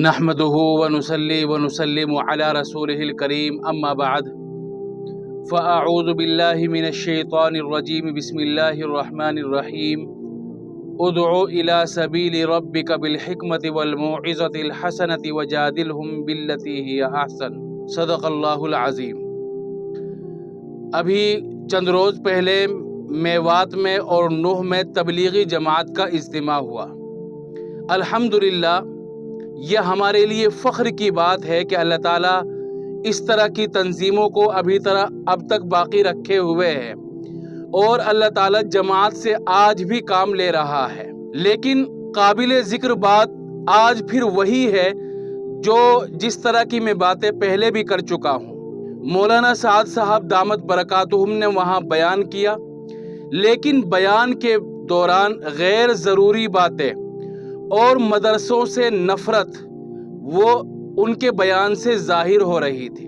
نحمده ونصلي ونسلم على رسوله الكريم اما بعد فاعوذ بالله من الشيطان الرجيم بسم الله الرحمن الرحيم ادع الى سبيل ربك بالحكمة والموعظة الحسنة وجادلهم بالتي هي احسن صدق اللہ العظیم۔ ابھی چند روز پہلے میوات میں اور نوح میں تبلیغی جماعت کا اجتماع ہوا۔ الحمدللہ یہ ہمارے لیے فخر کی بات ہے کہ اللہ تعالیٰ اس طرح کی تنظیموں کو اب تک باقی رکھے ہوئے ہے اور اللہ تعالیٰ جماعت سے آج بھی کام لے رہا ہے۔ لیکن قابل ذکر بات آج پھر وہی ہے جو جس طرح کی میں باتیں پہلے بھی کر چکا ہوں۔ مولانا سعد صاحب دامت برکاتہم نے وہاں بیان کیا، لیکن بیان کے دوران غیر ضروری باتیں اور مدرسوں سے نفرت وہ ان کے بیان سے ظاہر ہو رہی تھی۔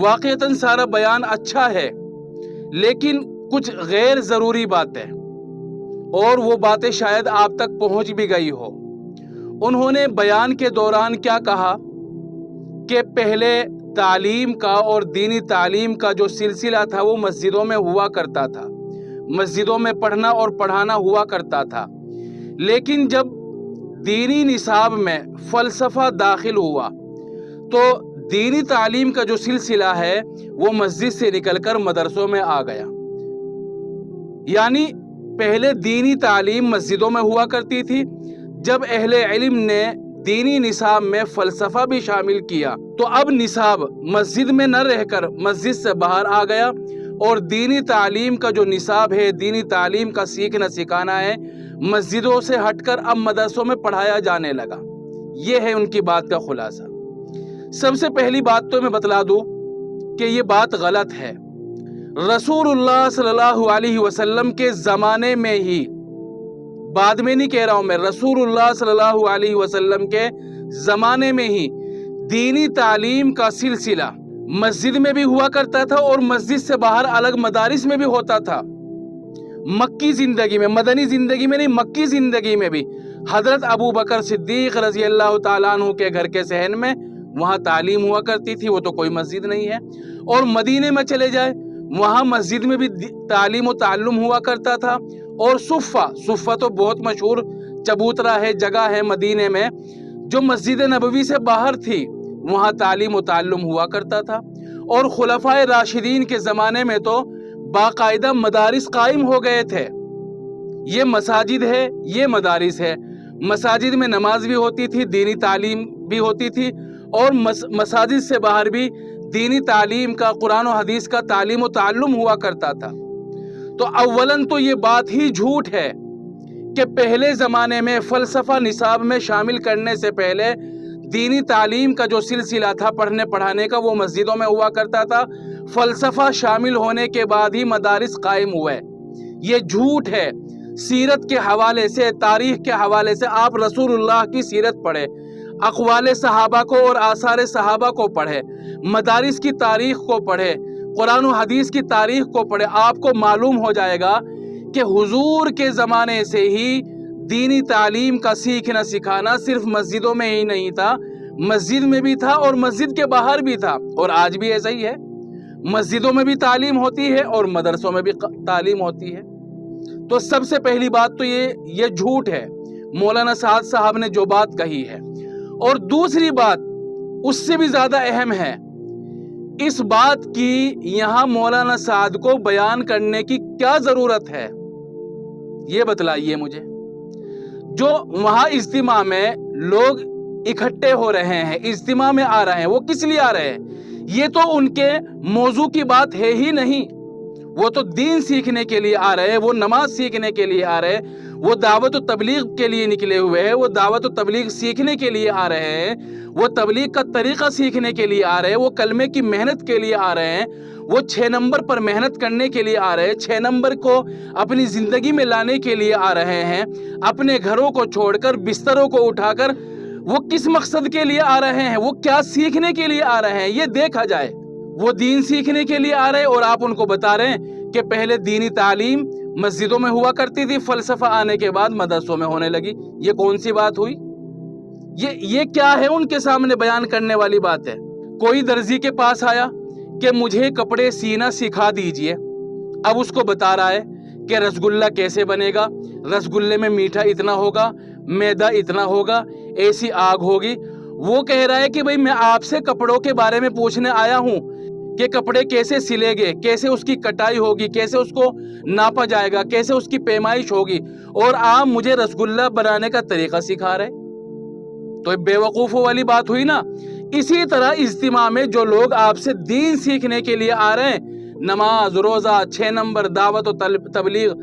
واقعتاً سارا بیان اچھا ہے، لیکن کچھ غیر ضروری باتیں اور وہ باتیں شاید آپ تک پہنچ بھی گئی ہو۔ انہوں نے بیان کے دوران کیا کہا کہ پہلے تعلیم کا اور دینی تعلیم کا جو سلسلہ تھا وہ مسجدوں میں ہوا کرتا تھا، مسجدوں میں پڑھنا اور پڑھانا ہوا کرتا تھا، لیکن جب دینی نصاب میں فلسفہ داخل ہوا تو دینی تعلیم کا جو سلسلہ ہے وہ مسجد سے نکل کر مدرسوں میں آ گیا۔ یعنی پہلے دینی تعلیم مسجدوں میں ہوا کرتی تھی، جب اہل علم نے دینی نصاب میں فلسفہ بھی شامل کیا تو اب نصاب مسجد میں نہ رہ کر مسجد سے باہر آ گیا اور دینی تعلیم کا جو نصاب ہے، دینی تعلیم کا سیکھنا سکھانا ہے، مسجدوں سے ہٹ کر اب مدرسوں میں پڑھایا جانے لگا۔ یہ ہے ان کی بات کا خلاصہ۔ سب سے پہلی بات تو میں بتلا دوں کہ یہ بات غلط ہے۔ رسول اللہ صلی اللہ علیہ وسلم کے زمانے میں ہی، بعد میں نہیں کہہ رہا ہوں میں، رسول اللہ صلی اللہ علیہ وسلم کے زمانے میں ہی دینی تعلیم کا سلسلہ مسجد میں بھی ہوا کرتا تھا اور مسجد سے باہر الگ مدارس میں بھی ہوتا تھا۔ مکی زندگی میں، مدنی زندگی میں نہیں، مکی زندگی میں بھی حضرت ابو بکر صدیق رضی اللہ تعالیٰ عنہ کے گھر کے صحن میں وہاں تعلیم ہوا کرتی تھی، وہ تو کوئی مسجد نہیں ہے۔ اور مدینے میں چلے جائے، وہاں مسجد میں بھی تعلیم و تعلم ہوا کرتا تھا۔ اور صفہ تو بہت مشہور چبوترا ہے، جگہ ہے مدینے میں جو مسجد نبوی سے باہر تھی، وہاں تعلیم و تعلم ہوا کرتا تھا۔ اور خلفائے راشدین کے زمانے میں تو باقاعدہ مدارس قائم ہو گئے تھے۔ یہ مساجد ہے، یہ مدارس ہے۔ مساجد میں نماز بھی ہوتی تھی، دینی تعلیم بھی ہوتی تھی، اور مساجد سے باہر بھی دینی تعلیم کا، قرآن و حدیث کا تعلیم و تعلم ہوا کرتا تھا۔ تو اولاً تو یہ بات ہی جھوٹ ہے کہ پہلے زمانے میں فلسفہ نصاب میں شامل کرنے سے پہلے دینی تعلیم کا جو سلسلہ تھا پڑھنے پڑھانے کا وہ مسجدوں میں ہوا کرتا تھا، فلسفہ شامل ہونے کے بعد ہی مدارس قائم ہوئے۔ یہ جھوٹ ہے۔ سیرت کے حوالے سے، تاریخ کے حوالے سے آپ رسول اللہ کی سیرت پڑھیں، اقوال صحابہ کو اور آثار صحابہ کو پڑھیں، مدارس کی تاریخ کو پڑھیں، قرآن و حدیث کی تاریخ کو پڑھیں، آپ کو معلوم ہو جائے گا کہ حضور کے زمانے سے ہی دینی تعلیم کا سیکھنا سکھانا صرف مسجدوں میں ہی نہیں تھا، مسجد میں بھی تھا اور مسجد کے باہر بھی تھا، اور آج بھی ایسا ہی ہے۔ مسجدوں میں بھی تعلیم ہوتی ہے اور مدرسوں میں بھی تعلیم ہوتی ہے۔ تو سب سے پہلی بات تو یہ جھوٹ ہے، مولانا سعد صاحب نے جو بات کہی ہے۔ اور دوسری بات اس سے بھی زیادہ اہم ہے، اس بات کی یہاں مولانا سعد کو بیان کرنے کی کیا ضرورت ہے، یہ بتلائیے مجھے۔ جو وہاں اجتماع میں لوگ اکٹھے ہو رہے ہیں، اجتماع میں آ رہے ہیں، وہ کس لیے آ رہے ہیں؟ یہ تو ان کے موضوع کی بات ہے ہی نہیں۔ وہ تو دین سیکھنے کے لیے آ رہے ہیں، وہ نماز سیکھنے کے لیے آ رہے ہیں، وہ دعوت و تبلیغ کے لیے نکلے ہوئے ہیں، وہ دعوت و تبلیغ سیکھنے کے لیے آ رہے ہیں، وہ تبلیغ کا طریقہ سیکھنے کے لیے آ رہے ہیں، وہ کلمے کی محنت کے لیے آ رہے ہیں، وہ 6 نمبر پر محنت کرنے کے لیے آ رہے ہیں، 6 نمبر کو اپنی زندگی میں لانے کے لیے آ رہے ہیں۔ اپنے گھروں کو چھوڑ کر، بستروں کو اٹھا کر وہ کس مقصد کے لیے آ رہے ہیں، وہ کیا سیکھنے کے لیے آ رہے ہیں، یہ دیکھا جائے۔ وہ دین سیکھنے کے لیے آ رہے اور آپ ان کو بتا رہے ہیں کہ پہلے دینی تعلیم مسجدوں میں ہوا کرتی تھی، فلسفہ آنے کے بعد مدرسوں میں ہونے لگی۔ یہ کون سی بات ہوئی؟ یہ کیا ہے ان کے سامنے بیان کرنے والی بات ہے؟ کوئی درزی کے پاس آیا کہ مجھے کپڑے سینا سکھا دیجئے، اب اس کو بتا رہا ہے کہ رسگلہ کیسے بنے گا، رسگلے میں میٹھا اتنا ہوگا، میدا اتنا ہوگا، ایسی آگ ہوگی۔ وہ کہہ رہا ہے کہ بھئی میں آپ سے کپڑوں کے بارے میں پوچھنے آیا ہوں کہ کپڑے کیسے سلے گے، کیسے اس کی کٹائی ہوگی، کیسے اس کو ناپا جائے گا، کیسے اس کی پیمائش ہوگی، اور آپ مجھے رسگلہ بنانے کا طریقہ سکھا رہے۔ تو بے وقوفوں والی بات ہوئی نا۔ اسی طرح اجتماع میں جو لوگ آپ سے دین سیکھنے کے لیے آ رہے ہیں، نماز، روزہ، 6 نمبر، دعوت و تبلیغ،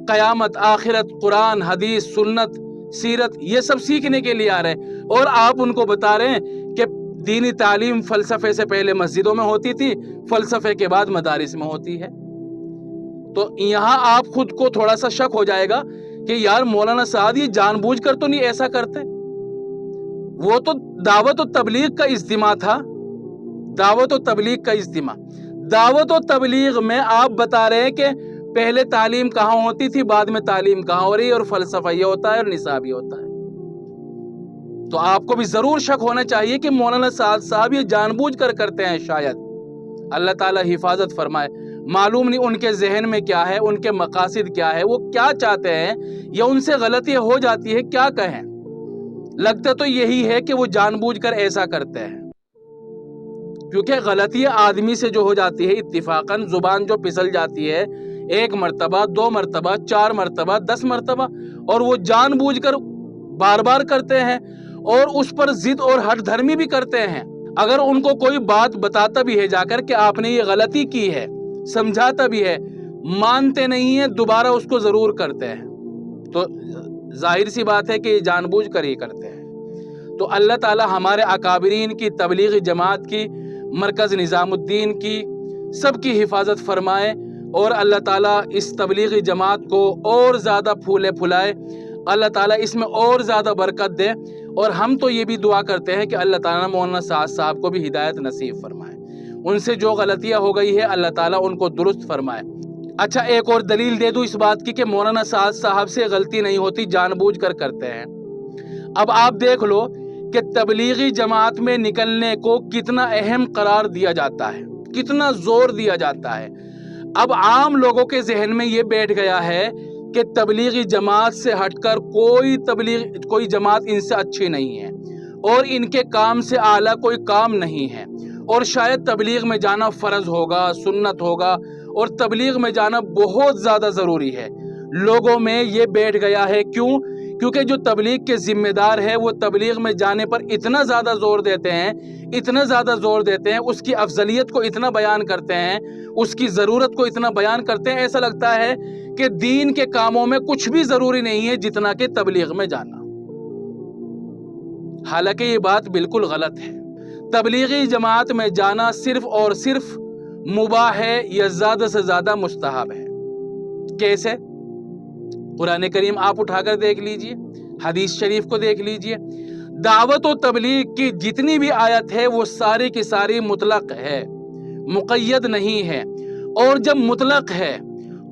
قیامت، آخرت، قرآن، حدیث، سنت، سیرت، یہ سب سیکھنے کے لیے آ رہے ہیں، اور آپ ان کو بتا رہے ہیں کہ دینی تعلیم فلسفے سے پہلے مسجدوں میں ہوتی تھی، فلسفے کے بعد مدارس میں ہوتی ہے۔ تو یہاں آپ خود کو تھوڑا سا شک ہو جائے گا کہ یار مولانا سعد یہ جان بوجھ کر تو نہیں ایسا کرتے۔ وہ تو دعوت و تبلیغ کا اجتماع تھا، دعوت و تبلیغ کا اجتماع۔ دعوت و تبلیغ میں آپ بتا رہے ہیں کہ پہلے تعلیم کہاں ہوتی تھی، بعد میں تعلیم کہاں ہو رہی ہے، اور فلسفہ یہ ہوتا ہے اور نصاب یہ ہوتا ہے۔ تو آپ کو بھی ضرور شک ہونا چاہیے کہ مولانا سعد صاحب یہ جان بوجھ کر کرتے ہیں شاید۔ اللہ تعالیٰ حفاظت فرمائے۔ معلوم نہیں ان کے ذہن میں کیا ہے، ان کے مقاصد کیا ہے، وہ کیا چاہتے ہیں، یا ان سے غلطی ہو جاتی ہے، کیا کہیں۔ لگتا تو یہی ہے کہ وہ جان بوجھ کر ایسا کرتے ہیں، کیونکہ غلطی آدمی سے جو ہو جاتی ہے اتفاقاً، زبان جو پھسل جاتی ہے 1 مرتبہ، 2 مرتبہ، 4 مرتبہ، 10 مرتبہ، اور وہ جان بوجھ کر بار بار کرتے ہیں، اور اس پر ضد اور ہٹ دھرمی بھی کرتے ہیں۔ اگر ان کو کوئی بات بتاتا بھی ہے جا کر کہ آپ نے یہ غلطی کی ہے، سمجھاتا بھی ہے، مانتے نہیں ہیں، دوبارہ اس کو ضرور کرتے ہیں، تو ظاہر سی بات ہے کہ یہ جان بوجھ کر ہی کرتے ہیں۔ تو اللہ تعالی ہمارے اکابرین کی، تبلیغی جماعت کی، مرکز نظام الدین کی، سب کی حفاظت فرمائے، اور اللہ تعالیٰ اس تبلیغی جماعت کو اور زیادہ پھولے پھلائے، اللہ تعالیٰ اس میں اور زیادہ برکت دے، اور ہم تو یہ بھی دعا کرتے ہیں کہ اللہ تعالیٰ مولانا سعد صاحب کو بھی ہدایت نصیب فرمائے، ان سے جو غلطیاں ہو گئی ہے اللہ تعالیٰ ان کو درست فرمائے۔ اچھا ایک اور دلیل دے دوں اس بات کی کہ مولانا سعد صاحب سے غلطی نہیں ہوتی، جان بوجھ کر کرتے ہیں۔ اب آپ دیکھ لو کہ تبلیغی جماعت میں نکلنے کو کتنا اہم قرار دیا جاتا ہے، کتنا زور دیا جاتا ہے۔ اب عام لوگوں کے ذہن میں یہ بیٹھ گیا ہے کہ تبلیغی جماعت سے ہٹ کر کوئی جماعت ان سے اچھی نہیں ہے، اور ان کے کام سے اعلیٰ کوئی کام نہیں ہے، اور شاید تبلیغ میں جانا فرض ہوگا، سنت ہوگا، اور تبلیغ میں جانا بہت زیادہ ضروری ہے۔ لوگوں میں یہ بیٹھ گیا ہے، کیونکہ جو تبلیغ کے ذمہ دار ہے وہ تبلیغ میں جانے پر اتنا زیادہ زور دیتے ہیں، اتنا زیادہ زور دیتے ہیں، اس کی افضلیت کو اتنا بیان کرتے ہیں، اس کی ضرورت کو اتنا بیان کرتے ہیں، ایسا لگتا ہے کہ دین کے کاموں میں کچھ بھی ضروری نہیں ہے جتنا کہ تبلیغ میں جانا۔ حالانکہ یہ بات بالکل غلط ہے۔ تبلیغی جماعت میں جانا صرف اور صرف مباح ہے یا زیادہ سے زیادہ مستحب ہے۔ کیسے؟ قرآن کریم آپ اٹھا کر دیکھ لیجئے، حدیث شریف کو دیکھ لیجئے، دعوت و تبلیغ کی جتنی بھی آیت ہے وہ ساری کی ساری مطلق ہے، مقید نہیں ہے، اور جب مطلق ہے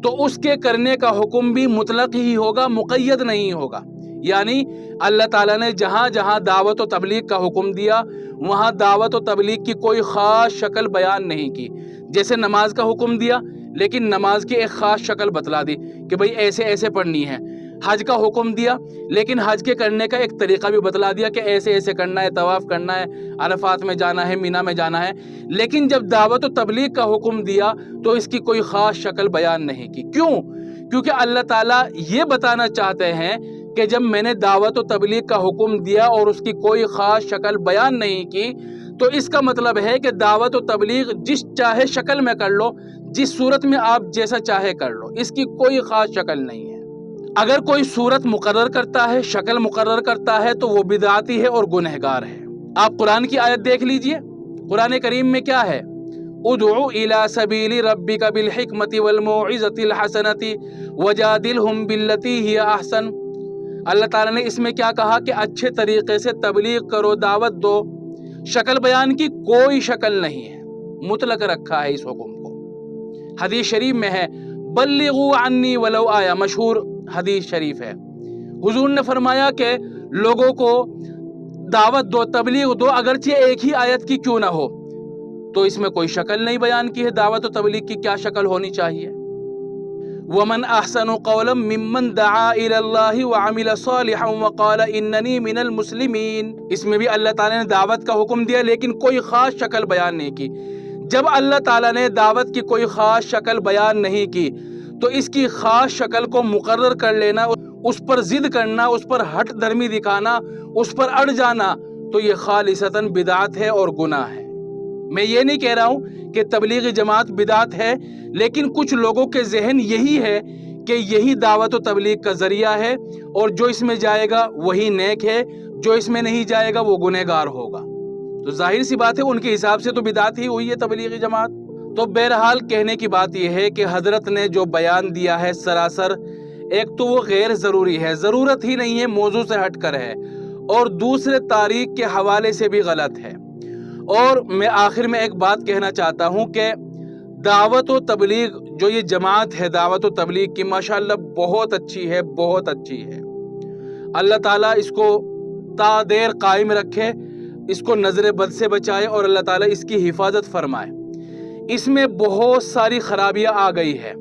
تو اس کے کرنے کا حکم بھی مطلق ہی ہوگا، مقید نہیں ہوگا۔ یعنی اللہ تعالیٰ نے جہاں جہاں دعوت و تبلیغ کا حکم دیا وہاں دعوت و تبلیغ کی کوئی خاص شکل بیان نہیں کی۔ جیسے نماز کا حکم دیا لیکن نماز کی ایک خاص شکل بتلا دی کہ بھئی ایسے ایسے پڑھنی ہے۔ حج کا حکم دیا لیکن حج کے کرنے کا ایک طریقہ بھی بتلا دیا کہ ایسے ایسے کرنا ہے، طواف کرنا ہے، عرفات میں جانا ہے، مینا میں جانا ہے۔ لیکن جب دعوت و تبلیغ کا حکم دیا تو اس کی کوئی خاص شکل بیان نہیں کی۔ کیوں؟ کیونکہ اللہ تعالیٰ یہ بتانا چاہتے ہیں کہ جب میں نے دعوت و تبلیغ کا حکم دیا اور اس کی کوئی خاص شکل بیان نہیں کی تو اس کا مطلب ہے کہ دعوت و تبلیغ جس چاہے شکل میں کر لو، جس صورت میں آپ جیسا چاہے کر لو، اس کی کوئی خاص شکل نہیں ہے۔ اگر کوئی صورت مقرر کرتا ہے، شکل مقرر کرتا ہے تو وہ بدعتی ہے اور گنہگار ہے۔ آپ قرآن کی آیت دیکھ لیجئے، قرآن کریم میں کیا ہے؟ ادعو الی سبیل ربک بالحکمت والموعظۃ الحسنۃ وجادلہم باللتی ہی احسن۔ اللہ تعالیٰ نے اس میں کیا کہا کہ اچھے طریقے سے تبلیغ کرو، دعوت دو۔ شکل بیان کی کوئی شکل نہیں ہے، مطلق رکھا ہے اس حکم کو۔ حدیث شریف میں ہے بلغوا عنی ولو آیا، مشہور حدیث شریف ہے۔ حضور نے فرمایا کہ لوگوں کو دعوت دو، تبلیغ دو، اگرچہ ایک ہی آیت کی کیوں نہ ہو۔ تو اس میں کوئی شکل نہیں بیان کی ہے دعوت و تبلیغ کی کیا شکل ہونی چاہیے۔ وَمَنْ أَحْسَنُ قَوْلًا مِّمَّنْ دَعَا إِلَى اللَّهِ وَعَمِلَ صَالِحًا وَقَالَ إِنَّنِي مِنَ الْمُسْلِمِينَ۔ اس میں بھی اللہ تعالیٰ نے دعوت کا حکم دیا لیکن کوئی خاص شکل بیان نہیں کی۔ جب اللہ تعالیٰ نے دعوت کی کوئی خاص شکل بیان نہیں کی تو اس کی خاص شکل کو مقرر کر لینا، اس پر ضد کرنا، اس پر ہٹ دھرمی دکھانا، اس پر اڑ جانا، تو یہ خالصتاً بدعت ہے اور گناہ ہے۔ میں یہ نہیں کہہ رہا ہوں کہ تبلیغی جماعت بدعت ہے، لیکن کچھ لوگوں کے ذہن یہی ہے کہ یہی دعوت و تبلیغ کا ذریعہ ہے اور جو اس میں جائے گا وہی نیک ہے، جو اس میں نہیں جائے گا وہ گنہگار ہوگا۔ تو ظاہر سی بات ہے ان کے حساب سے تو بدعت ہی ہوئی ہے تبلیغی جماعت۔ تو بہرحال کہنے کی بات یہ ہے کہ حضرت نے جو بیان دیا ہے سراسر ایک تو وہ غیر ضروری ہے، ضرورت ہی نہیں ہے، موضوع سے ہٹ کر ہے، اور دوسرے تاریخ کے حوالے سے بھی غلط ہے۔ اور میں آخر میں ایک بات کہنا چاہتا ہوں کہ دعوت و تبلیغ جو یہ جماعت ہے دعوت و تبلیغ کی، ماشاءاللہ بہت اچھی ہے، بہت اچھی ہے۔ اللہ تعالیٰ اس کو تا دیر قائم رکھے، اس کو نظر بد سے بچائے اور اللہ تعالیٰ اس کی حفاظت فرمائے۔ اس میں بہت ساری خرابیاں آ گئی ہے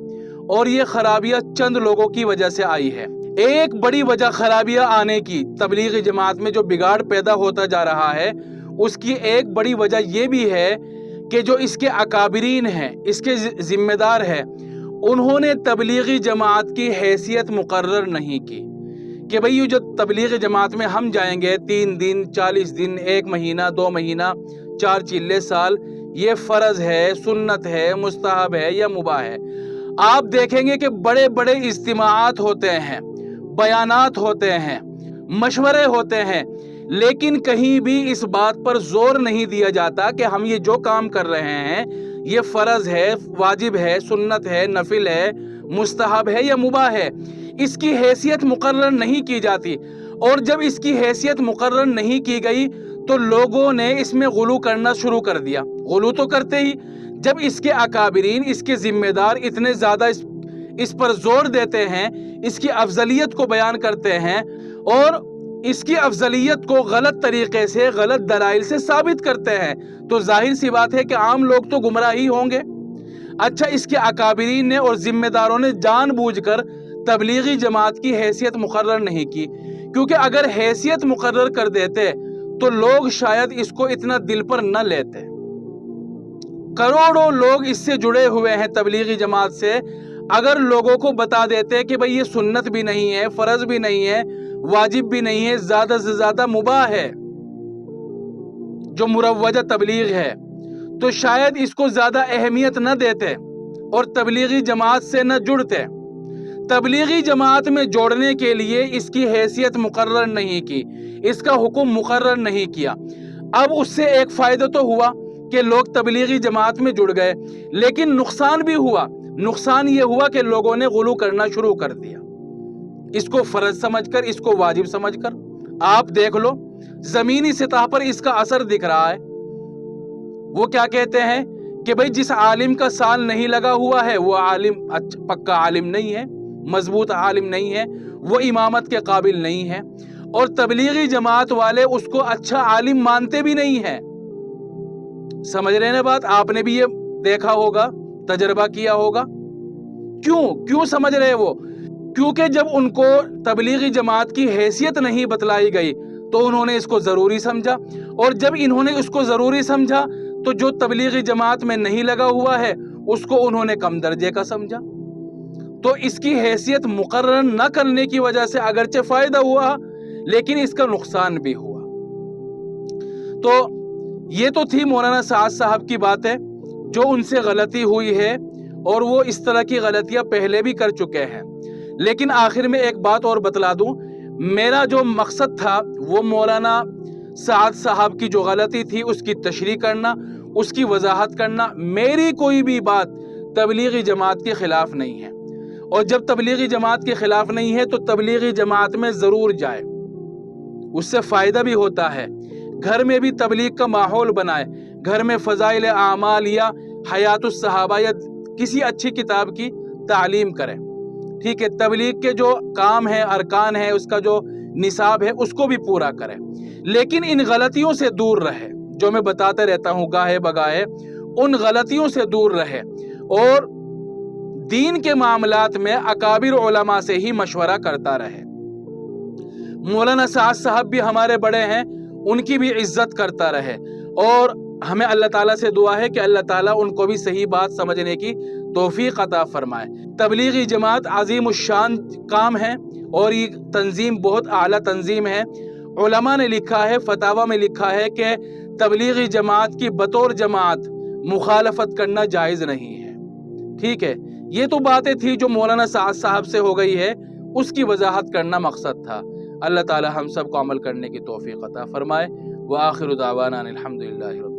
اور یہ خرابیاں چند لوگوں کی وجہ سے آئی ہے۔ ایک بڑی وجہ خرابیاں آنے کی، تبلیغی جماعت میں جو بگاڑ پیدا ہوتا جا رہا ہے، اس کی ایک بڑی وجہ یہ بھی ہے کہ جو اس کے اکابرین ہیں، اس کے ذمہ دار ہیں، انہوں نے تبلیغی جماعت کی حیثیت مقرر نہیں کی کہ بھئی یہ جو تبلیغی جماعت میں ہم جائیں گے 3 دن 40 دن 1 مہینہ 2 مہینہ 4 چلے سال، یہ فرض ہے، سنت ہے، مستحب ہے یا مباح ہے۔ آپ دیکھیں گے کہ بڑے بڑے اجتماعات ہوتے ہیں، بیانات ہوتے ہیں، مشورے ہوتے ہیں، لیکن کہیں بھی اس بات پر زور نہیں دیا جاتا کہ ہم یہ جو کام کر رہے ہیں یہ فرض ہے، واجب ہے، سنت ہے، نفل ہے، مستحب ہے یا مباح ہے۔ اس کی حیثیت مقرر نہیں کی جاتی، اور جب اس کی حیثیت مقرر نہیں کی گئی تو لوگوں نے اس میں غلو کرنا شروع کر دیا۔ غلو تو کرتے ہی، جب اس کے اکابرین، اس کے ذمہ دار اتنے زیادہ اس پر زور دیتے ہیں، اس کی افضلیت کو بیان کرتے ہیں اور اس کی افضلیت کو غلط طریقے سے، غلط دلائل سے ثابت کرتے ہیں، تو ظاہر سی بات ہے کہ عام لوگ تو گمراہ ہی ہوں گے۔ اچھا، اس کے اکابرین نے اور ذمہ داروں نے جان بوجھ کر تبلیغی جماعت کی حیثیت مقرر نہیں کی، کیونکہ اگر حیثیت مقرر کر دیتے تو لوگ شاید اس کو اتنا دل پر نہ لیتے۔ کروڑوں لوگ اس سے جڑے ہوئے ہیں تبلیغی جماعت سے، اگر لوگوں کو بتا دیتے کہ بھئی یہ سنت بھی نہیں ہے، فرض بھی نہیں ہے، واجب بھی نہیں ہے، زیادہ سے زیادہ مباح ہے جو مروجہ تبلیغ ہے، تو شاید اس کو زیادہ اہمیت نہ دیتے اور تبلیغی جماعت سے نہ جڑتے۔ تبلیغی جماعت میں جوڑنے کے لیے اس کی حیثیت مقرر نہیں کی، اس کا حکم مقرر نہیں کیا۔ اب اس سے ایک فائدہ تو ہوا کہ لوگ تبلیغی جماعت میں جڑ گئے، لیکن نقصان بھی ہوا۔ نقصان یہ ہوا کہ لوگوں نے غلو کرنا شروع کر دیا، اس کو فرض سمجھ کر، اس کو واجب سمجھ کر۔ آپ دیکھ لو زمینی سطح پر اس کا اثر دکھ رہا ہے۔ وہ کیا کہتے ہیں کہ بھئی جس عالم کا سال نہیں لگا ہوا ہے وہ عالم پکا عالم نہیں ہے، مضبوط عالم نہیں ہے، وہ امامت کے قابل نہیں ہے، اور تبلیغی جماعت والے اس کو اچھا عالم مانتے بھی نہیں ہیں۔ سمجھ رہے ہیں بات؟ آپ نے بھی یہ دیکھا ہوگا، تجربہ کیا ہوگا۔ کیوں سمجھ رہے وہ؟ کیونکہ جب ان کو تبلیغی جماعت کی حیثیت نہیں بتلائی گئی تو انہوں نے اس کو ضروری سمجھا، اور جب انہوں نے اس کو ضروری سمجھا تو جو تبلیغی جماعت میں نہیں لگا ہوا ہے اس کو انہوں نے کم درجے کا سمجھا۔ تو اس کی حیثیت مقرر نہ کرنے کی وجہ سے اگرچہ فائدہ ہوا لیکن اس کا نقصان بھی ہوا۔ تو یہ تو تھی مولانا سعد صاحب کی باتیں جو ان سے غلطی ہوئی ہے، اور وہ اس طرح کی غلطیاں پہلے بھی کر چکے ہیں۔ لیکن آخر میں ایک بات اور بتلا دوں، میرا جو مقصد تھا وہ مولانا سعد صاحب کی جو غلطی تھی اس کی تشریح کرنا، اس کی وضاحت کرنا۔ میری کوئی بھی بات تبلیغی جماعت کے خلاف نہیں ہے، اور جب تبلیغی جماعت کے خلاف نہیں ہے تو تبلیغی جماعت میں ضرور جائے، اس سے فائدہ بھی ہوتا ہے۔ گھر میں بھی تبلیغ کا ماحول بنائے، گھر میں فضائل اعمال یا حیات الصحابہ یا کسی اچھی کتاب کی تعلیم کرے، ٹھیک ہے، تبلیغ کے جو کام ہے، ارکان ہے، اس کا جو نصاب ہے اس کو بھی پورا کرے۔ لیکن ان غلطیوں سے دور رہے، جو میں بتاتا رہتا ہوں گاہے بگاہے، ان غلطیوں سے دور رہے اور دین کے معاملات میں اکابر علماء سے ہی مشورہ کرتا رہے۔ مولانا سعد صاحب بھی ہمارے بڑے ہیں، ان کی بھی عزت کرتا رہے، اور ہمیں اللہ تعالیٰ سے دعا ہے کہ اللہ تعالیٰ ان کو بھی صحیح بات سمجھنے کی توفیق عطا فرمائے۔ تبلیغی جماعت عظیم الشان کام ہے اور یہ تنظیم بہت اعلیٰ تنظیم ہے۔ علماء نے لکھا ہے، فتاوی میں لکھا ہے کہ تبلیغی جماعت کی بطور جماعت مخالفت کرنا جائز نہیں ہے۔ ٹھیک ہے، یہ تو باتیں تھی جو مولانا سعد صاحب سے ہو گئی ہے، اس کی وضاحت کرنا مقصد تھا۔ اللہ تعالی ہم سب کو عمل کرنے کی توفیق عطا فرمائے۔ وآخر دعوانا الحمدللہ۔